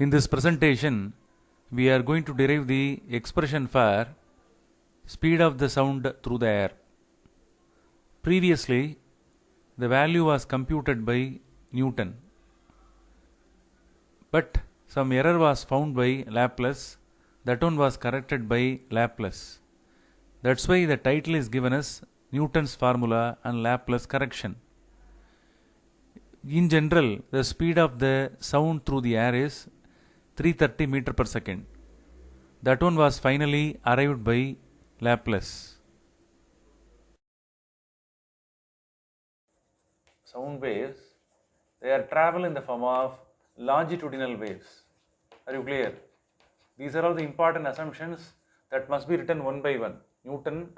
In this presentation, we are going to derive the expression for speed of the sound through the air. Previously, the value was computed by Newton, but some error was found by Laplace. That one was corrected by Laplace. That's why the title is given as Newton's formula and Laplace correction. In general, the speed of the sound through the air is 330 meter per second. That one was finally arrived by Laplace. Sound waves, they are travel in the form of longitudinal waves. Are you clear? These are all the important assumptions that must be written one by one.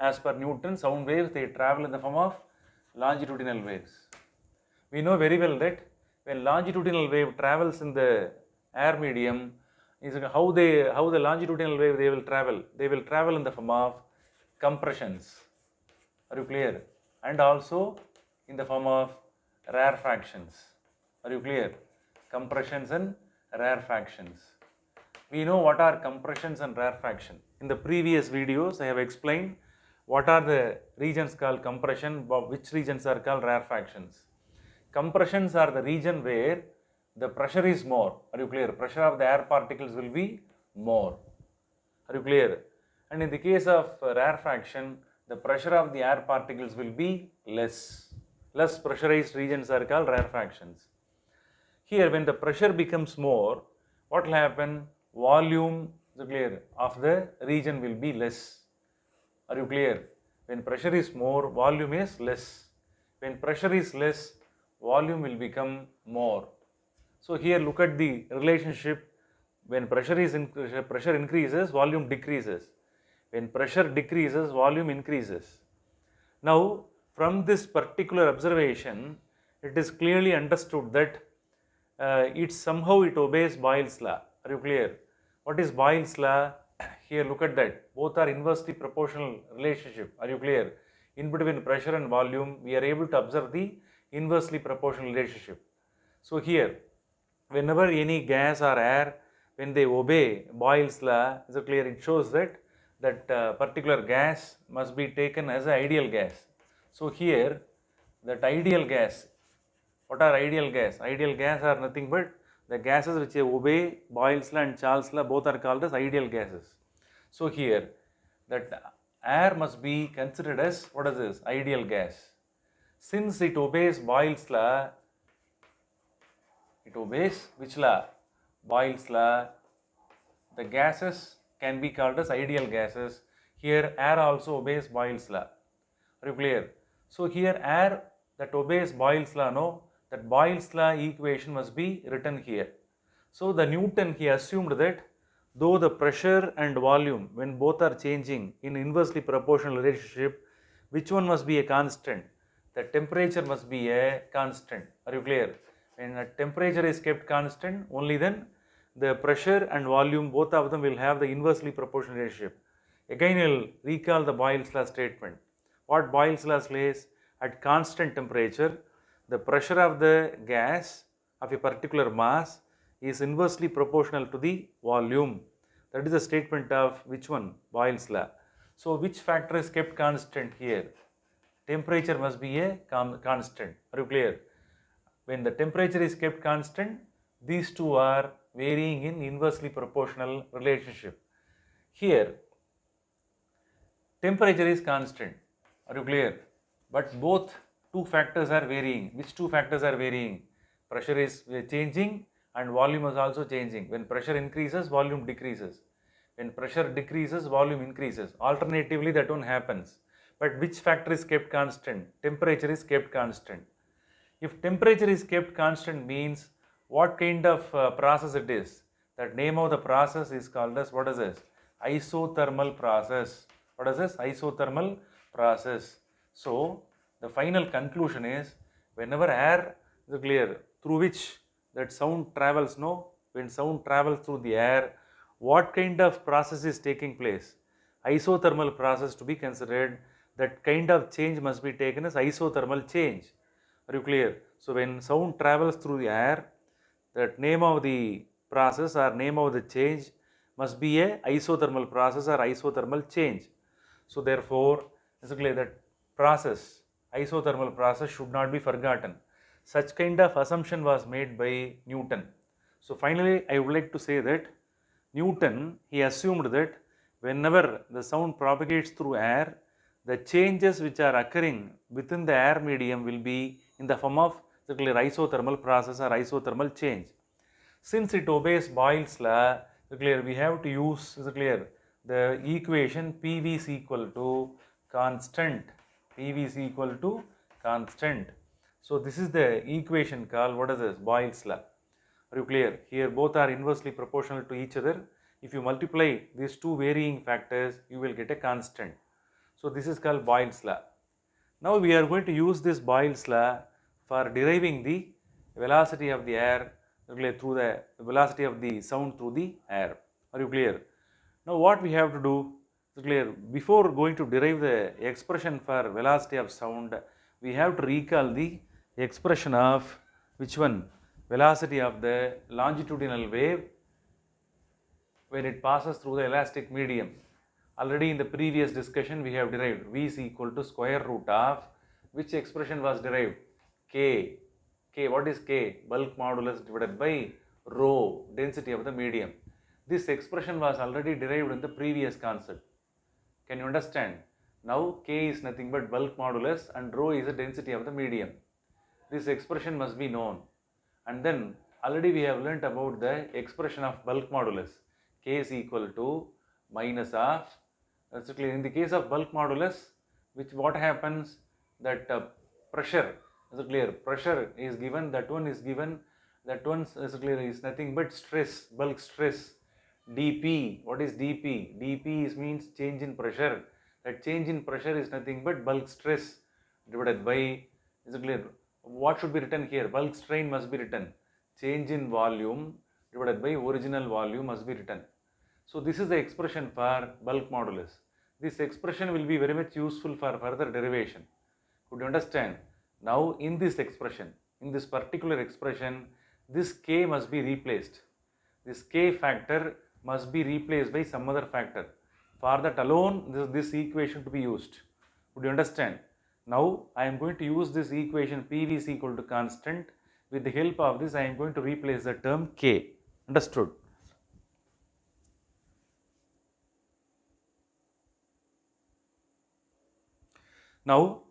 As per Newton, sound waves, they travel in the form of longitudinal waves. We know very well that when longitudinal wave travels in the air medium, is how the longitudinal wave they will travel. They will travel in the form of compressions. Are you clear? And also in the form of rarefactions. Are you clear? Compressions and rarefactions. We know what are compressions and rarefaction. In the previous videos, I have explained what are the regions called compression, which regions are called rarefactions. Compressions are the region where the pressure is more. Are you clear? Pressure of the air particles will be more. Are you clear? And in the case of rarefaction, the pressure of the air particles will be less. Less pressurized regions are called rarefactions. Here, when the pressure becomes more, what will happen? Volume of the region will be less. Are you clear? When pressure is more, volume is less. When pressure is less, volume will become more. So here look at the relationship. When pressure increases, volume decreases. When pressure decreases, volume increases. Now, from this particular observation, it is clearly understood that it obeys Boyle's law. Are you clear? What is Boyle's law? Here look at that. Both are inversely proportional relationship. Are you clear? In between pressure and volume, we are able to observe the inversely proportional relationship. So here, whenever any gas or air, when they obey Boyle's law, is it clear? It shows that particular gas must be taken as an ideal gas. So here, that ideal gas, what are ideal gas? Ideal gas are nothing but the gases which obey Boyle's law and Charles' law, both are called as ideal gases. So here, that air must be considered as, what is this? Ideal gas. Since it obeys Boyle's law, it obeys which law? Boyle's law. The gases can be called as ideal gases. Here air also obeys Boyle's law. Are you clear? So here air that obeys Boyle's law, no, that Boyle's law equation must be written here. So the Newton, he assumed that though the pressure and volume, when both are changing in inversely proportional relationship, which one must be a constant? The temperature must be a constant. Are you clear? When the temperature is kept constant, only then the pressure and volume, both of them will have the inversely proportional relationship. Again, I will recall the Boyle's law statement. What Boyle's law says, at constant temperature, the pressure of the gas of a particular mass is inversely proportional to the volume. That is the statement of which one? Boyle's law. So, which factor is kept constant here? Temperature must be a constant. Are you clear? When the temperature is kept constant, these two are varying in inversely proportional relationship. Here, temperature is constant. Are you clear? But both two factors are varying. Which two factors are varying? Pressure is changing and volume is also changing. When pressure increases, volume decreases. When pressure decreases, volume increases. Alternatively, that one happens. But which factor is kept constant? Temperature is kept constant. If temperature is kept constant means what kind of process it is? That name of the process is called as, what is this? Isothermal process. What is this? Isothermal process. So, the final conclusion is, whenever air is clear, through which that sound travels, no? When sound travels through the air, what kind of process is taking place? Isothermal process to be considered. That kind of change must be taken as isothermal change. Are you clear? So when sound travels through the air, that name of the process or name of the change must be a isothermal process or isothermal change. So therefore, basically that process, isothermal process should not be forgotten. Such kind of assumption was made by Newton. So finally, I would like to say that Newton, he assumed that whenever the sound propagates through air, the changes which are occurring within the air medium will be in the form of isothermal process or isothermal change. Since it obeys Boyle's law, we have to use the equation PV is equal to constant. PV is equal to constant. So this is the equation called, what is this? Boyle's law. Are you clear? Here both are inversely proportional to each other. If you multiply these two varying factors, you will get a constant. So this is called Boyle's law. Now we are going to use this Boyle's law for deriving the velocity of the air through the velocity of the sound through the air. Are you clear? Now what we have to do is clear. Before going to derive the expression for velocity of sound, we have to recall the expression of which one? Velocity of the longitudinal wave when it passes through the elastic medium. Already in the previous discussion we have derived V is equal to square root of which expression was derived? K. K, what is K? Bulk modulus divided by rho, density of the medium. This expression was already derived in the previous concept. Can you understand? Now K is nothing but bulk modulus and rho is the density of the medium. This expression must be known. And then already we have learnt about the expression of bulk modulus. K is equal to minus of, in the case of bulk modulus, what happens, that pressure, is it clear? Pressure is given, that one is given, that one is nothing but stress, bulk stress. dP, what is dP? dP means change in pressure. That change in pressure is nothing but bulk stress divided by, is it clear? What should be written here? Bulk strain must be written. Change in volume divided by original volume must be written. So this is the expression for bulk modulus. This expression will be very much useful for further derivation. Could you understand? Now in this expression, in this particular expression, this K must be replaced. This K factor must be replaced by some other factor. For that alone, this equation to be used. Would you understand? Now I am going to use this equation PV is equal to constant. With the help of this, I am going to replace the term K. Understood? Now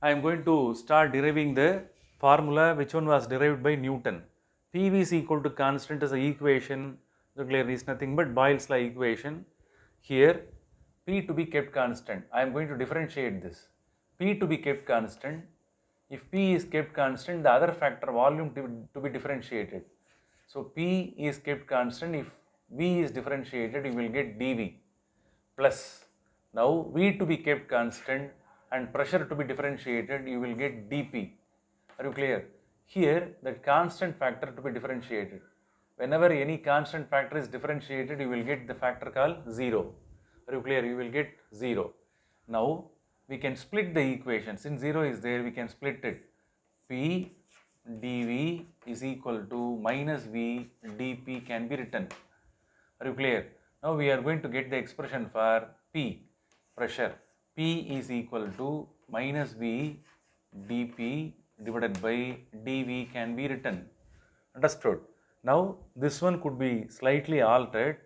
I am going to start deriving the formula which one was derived by Newton. PV is equal to constant as an equation. So clearly is nothing but Boyle's law equation. Here P to be kept constant. I am going to differentiate this. P to be kept constant. If P is kept constant, the other factor volume to be differentiated. So P is kept constant. If V is differentiated, you will get dV plus. Now V to be kept constant and pressure to be differentiated, you will get dP. Are you clear? Here that constant factor to be differentiated. Whenever any constant factor is differentiated, you will get the factor called 0. Are you clear? You will get 0. Now we can split the equation. Since 0 is there, we can split it. P dV is equal to minus V dP can be written. Are you clear? Now we are going to get the expression for P, pressure. P is equal to minus V dP divided by dV can be written. Understood? Now this one could be slightly altered.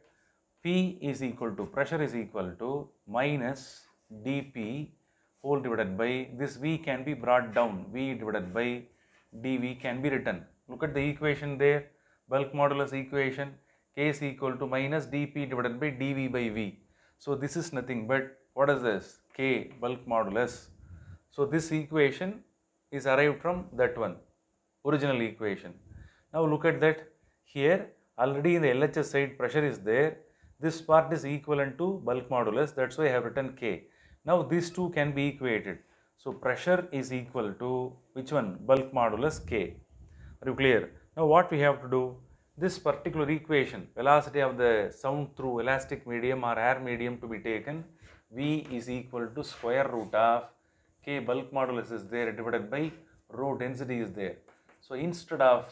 P is equal to, pressure is equal to minus dP whole divided by, this V can be brought down, V divided by dV can be written. Look at the equation there, bulk modulus equation, K is equal to minus dP divided by dV by V. So this is nothing but, what is this? K, bulk modulus. So this equation is arrived from that one, original equation. Now look at that. Here already in the LHS side pressure is there. This part is equivalent to bulk modulus. That's why I have written K. Now these two can be equated. So pressure is equal to which one? Bulk modulus K. Are you clear? Now what we have to do? This particular equation, velocity of the sound through elastic medium or air medium to be taken, V is equal to square root of K, bulk modulus is there, divided by rho, density is there. So instead of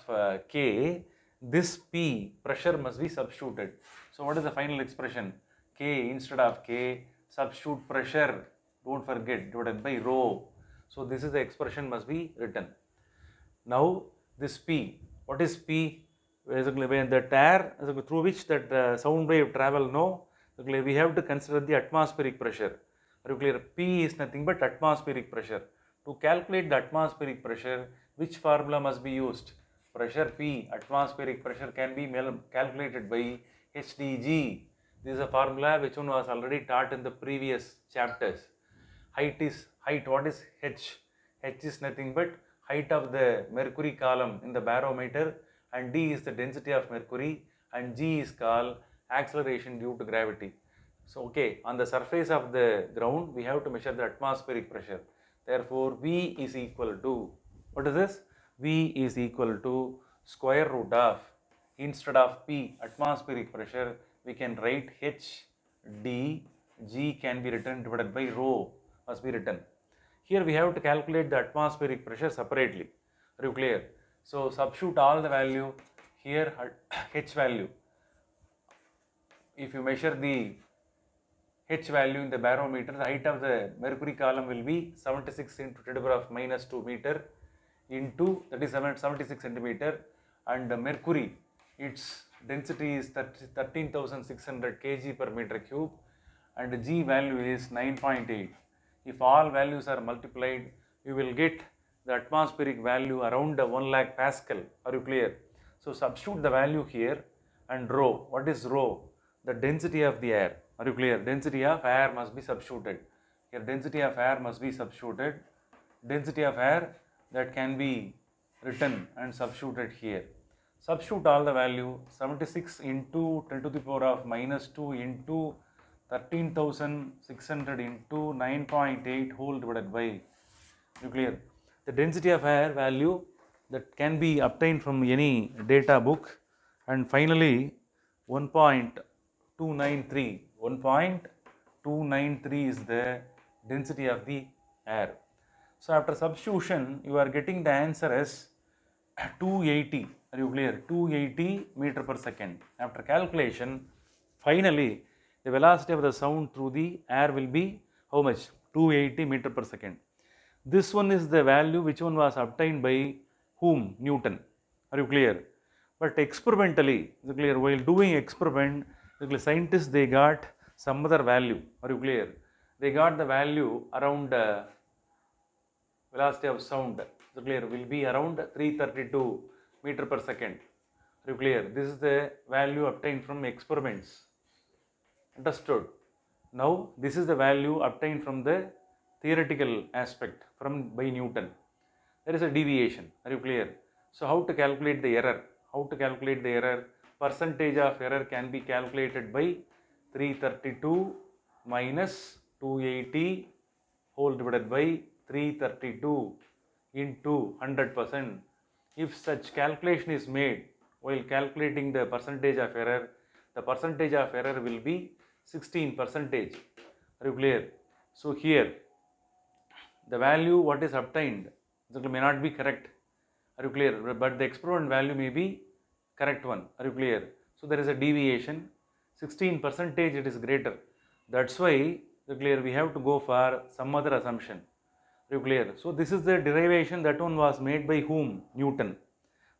K, this P pressure must be substituted. So what is the final expression? K instead of K, substitute pressure, don't forget, divided by rho. So this is the expression must be written. Now this P, what is P? Basically when the air through which that sound wave travel, no, we have to consider the atmospheric pressure. Are you clear? P is nothing but atmospheric pressure. To calculate the atmospheric pressure, which formula must be used? Pressure P, atmospheric pressure, can be calculated by HdG. This is a formula which one was already taught in the previous chapters. Height, what is H? H is nothing but height of the mercury column in the barometer, and D is the density of mercury, and G is called acceleration due to gravity. So okay, on the surface of the ground we have to measure the atmospheric pressure. Therefore V is equal to, what is this? V is equal to square root of, instead of P atmospheric pressure we can write H D, G can be written divided by rho must be written. Here we have to calculate the atmospheric pressure separately. Are you clear? So substitute all the value here. H value, if you measure the H value in the barometer, the height of the mercury column will be 76 into 10 to the power of minus 2 meter into, that is 76 centimeter, and the mercury, its density is 13,600 kg per meter cube, and the G value is 9.8. If all values are multiplied, you will get the atmospheric value around 1 lakh Pascal. Are you clear? So substitute the value here, and rho, what is rho? The density of the air. Are you clear? Density of air must be substituted. Here density of air must be substituted. Density of air, that can be written and substituted here. Substitute all the value, 76 into 10 to the power of minus 2 into 13,600 into 9.8 whole divided by, nuclear. The density of air value that can be obtained from any data book, and finally 1.293. 1.293 is the density of the air. So after substitution you are getting the answer as 280. Are you clear? 280 meter per second. After calculation, finally the velocity of the sound through the air will be how much? 280 meter per second. This one is the value which one was obtained by whom? Newton. Are you clear? But experimentally, is it clear? While doing experiment, the scientists they got some other value. Are you clear? They got the value around velocity of sound. Is it clear? Will be around 332 meter per second. Are you clear? This is the value obtained from experiments. Understood? Now this is the value obtained from the theoretical aspect by Newton. There is a deviation. Are you clear? So how to calculate the error? How to calculate the error? Percentage of error can be calculated by 332 minus 280 whole divided by 332 into 100%. If such calculation is made while calculating the percentage of error, the percentage of error will be 16%. Are you clear? So here the value what is obtained may not be correct. Are you clear? But the experiment value may be correct one. Are you clear? So there is a deviation. 16% it is greater. That's why we have to go for some other assumption. Are you clear? So this is the derivation, that one was made by whom? Newton.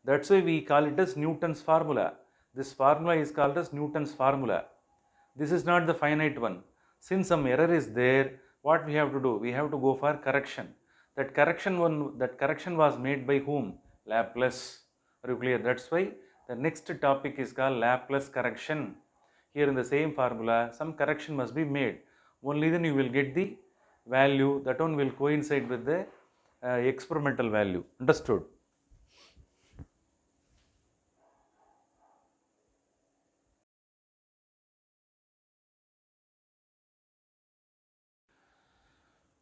That's why we call it as Newton's formula. This formula is called as Newton's formula. This is not the finite one. Since some error is there, what we have to do? We have to go for correction. That correction was made by whom? Laplace. Are you clear? That's why the next topic is called Laplace correction. Here in the same formula, some correction must be made. Only then you will get the value, that one will coincide with the experimental value. Understood?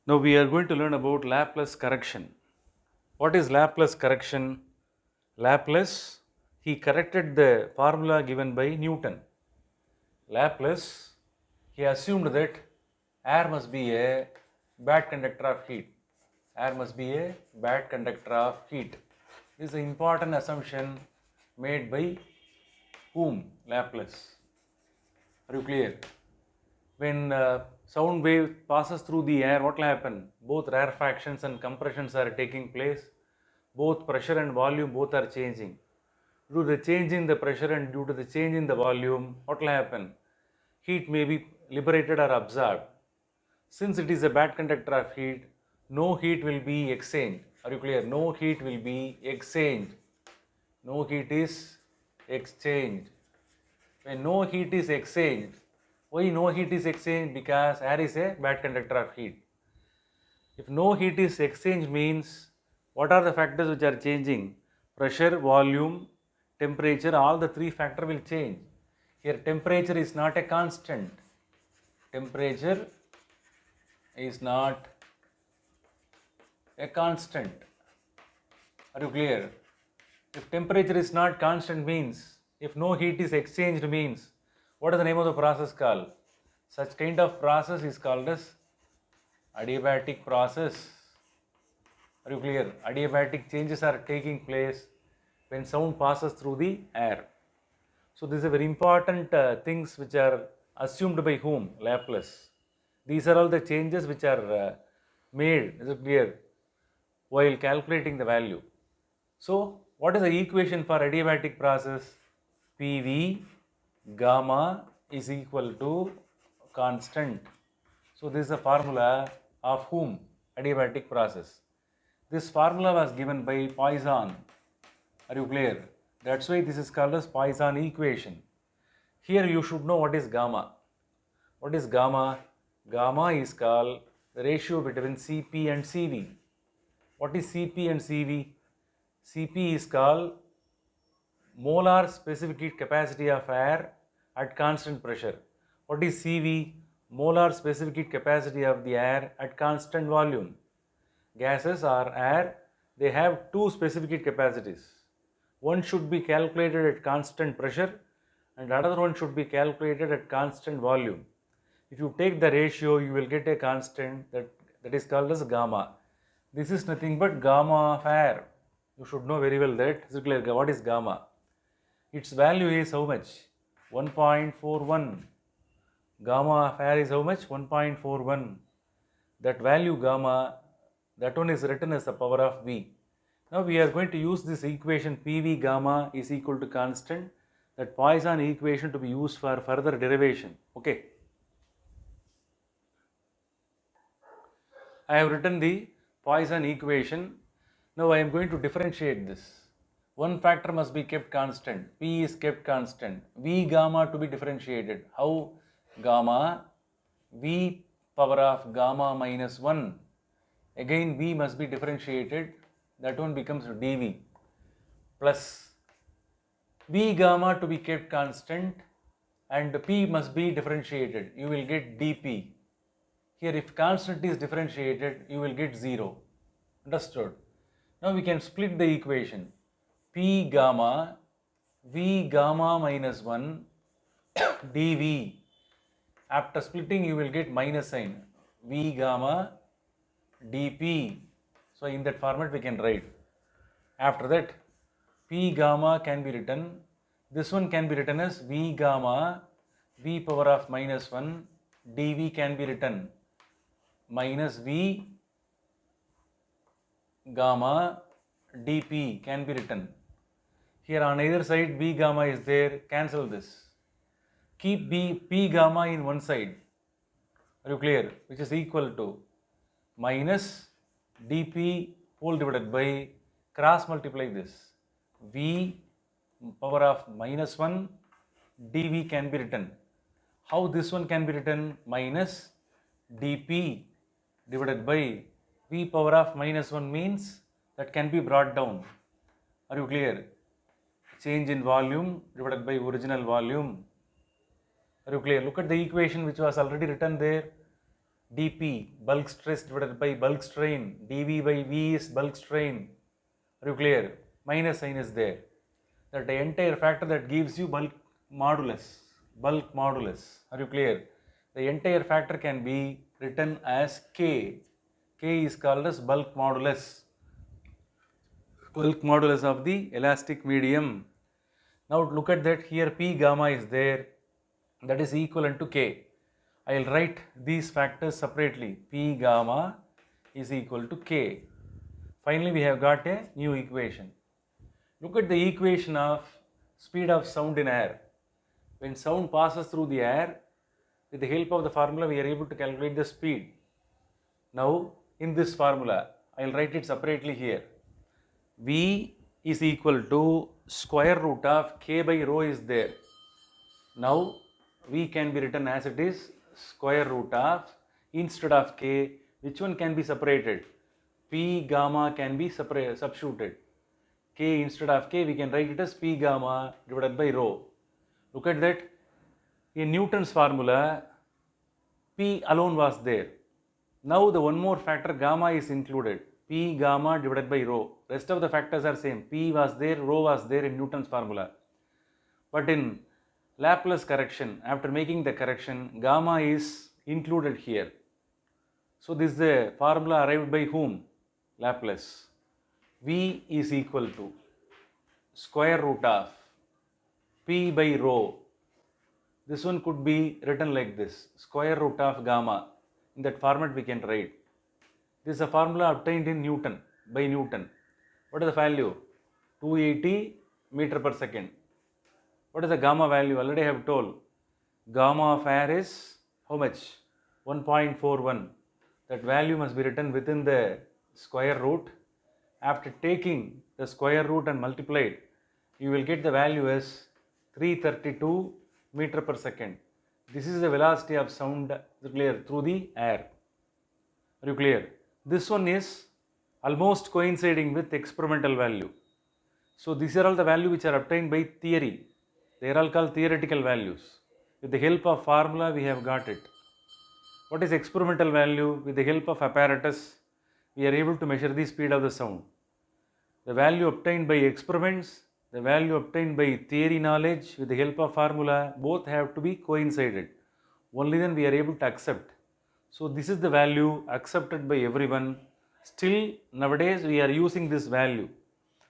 Now we are going to learn about Laplace correction. What is Laplace correction? Laplace, he corrected the formula given by Newton. Laplace, he assumed that air must be a bad conductor of heat. Air must be a bad conductor of heat. This is an important assumption made by whom? Laplace. Are you clear? When sound wave passes through the air, what will happen? Both rarefactions and compressions are taking place. Both pressure and volume both are changing. Due to the change in the pressure and due to the change in the volume, what will happen? Heat may be liberated or absorbed. Since it is a bad conductor of heat, no heat will be exchanged. Are you clear? No heat will be exchanged. No heat is exchanged. When no heat is exchanged, why no heat is exchanged? Because air is a bad conductor of heat. If no heat is exchanged means, what are the factors which are changing? Pressure, volume, temperature, all the three factors will change. Here temperature is not a constant. Temperature is not a constant. Are you clear? If temperature is not constant means, if no heat is exchanged means, what is the name of the process called? Such kind of process is called as adiabatic process. Are you clear? Adiabatic changes are taking place when sound passes through the air. So these are very important things which are assumed by whom? Laplace. These are all the changes which are made, is it clear, while calculating the value. So what is the equation for adiabatic process? PV gamma is equal to constant. So this is the formula of whom? Adiabatic process. This formula was given by Poisson. Are you clear? That's why this is called as Poisson equation. Here you should know what is gamma. What is gamma? Gamma is called the ratio between Cp and Cv. What is Cp and Cv? Cp is called molar specific heat capacity of air at constant pressure. What is Cv? Molar specific heat capacity of the air at constant volume. Gases or air, they have two specific heat capacities. One should be calculated at constant pressure and another one should be calculated at constant volume. If you take the ratio, you will get a constant that is called as gamma. This is nothing but gamma of air. You should know very well that. What is gamma? Its value is how much? 1.41. Gamma of air is how much? 1.41. That value gamma, that one is written as the power of V. Now we are going to use this equation PV gamma is equal to constant, that Poisson equation to be used for further derivation. Okay. I have written the Poisson equation. Now I am going to differentiate this. One factor must be kept constant. P is kept constant. V gamma to be differentiated. How? Gamma V power of gamma minus 1. Again V must be differentiated. That one becomes dV plus V gamma to be kept constant and P must be differentiated. You will get dP. Here if constant is differentiated, you will get 0. Understood? Now we can split the equation. P gamma V gamma minus 1 dV. After splitting you will get minus sign. V gamma dP. So in that format we can write. After that P gamma can be written, this one can be written as V gamma V power of minus 1 dV can be written minus V gamma dP can be written. Here on either side V gamma is there, cancel this. Keep P gamma in one side. Are you clear? Which is equal to minus dP whole divided by cross multiply this. V power of minus 1 dV can be written. How this one can be written? Minus dP divided by V power of minus 1 means that can be brought down. Are you clear? Change in volume divided by original volume. Are you clear? Look at the equation which was already written there. dP bulk stress divided by bulk strain. dV by V is bulk strain. Are you clear? Minus sign is there. That the entire factor that gives you bulk modulus. Bulk modulus. Are you clear? The entire factor can be written as K. K is called as bulk modulus. Bulk modulus of the elastic medium. Now look at that, here P gamma is there, that is equivalent to K. I will write these factors separately. P gamma is equal to K. Finally, we have got a new equation. Look at the equation of speed of sound in air. When sound passes through the air, with the help of the formula, we are able to calculate the speed. Now, in this formula, I will write it separately here. V is equal to square root of K by rho is there. Now, V can be written as it is square root of, instead of K, which one can be separated? P gamma can be substituted. K instead of K, we can write it as P gamma divided by rho. Look at that. In Newton's formula, P alone was there. Now the one more factor gamma is included. P gamma divided by rho. Rest of the factors are same. P was there, rho was there in Newton's formula. But in Laplace correction, after making the correction, gamma is included here. So this is the formula arrived by whom? Laplace. V is equal to square root of P by rho. This one could be written like this, square root of gamma. In that format we can write. This is a formula obtained in Newton, by Newton. What is the value? 280 meter per second. What is the gamma value? Already I have told. Gamma of air is how much? 1.41. That value must be written within the square root. After taking the square root and multiplied, you will get the value as 332 meter per second. This is the velocity of sound clear through the air. Are you clear? This one is almost coinciding with experimental value. So these are all the values which are obtained by theory. They are all called theoretical values. With the help of formula we have got it. What is experimental value? With the help of apparatus we are able to measure the speed of the sound. The value obtained by experiments, the value obtained by theory knowledge with the help of formula, both have to be coincided. Only then we are able to accept. So this is the value accepted by everyone. Still nowadays we are using this value.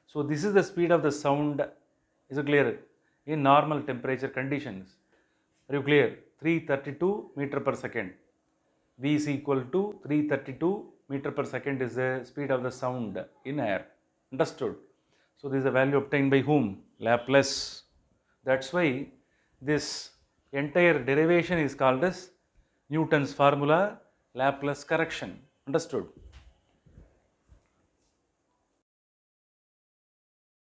So this is the speed of the sound, is it clear? In normal temperature conditions. Are you clear? 332 meter per second. V is equal to 332 meter per second is the speed of the sound in air. Understood? So this is a value obtained by whom? Laplace. That's why this entire derivation is called as Newton's formula, Laplace correction. Understood?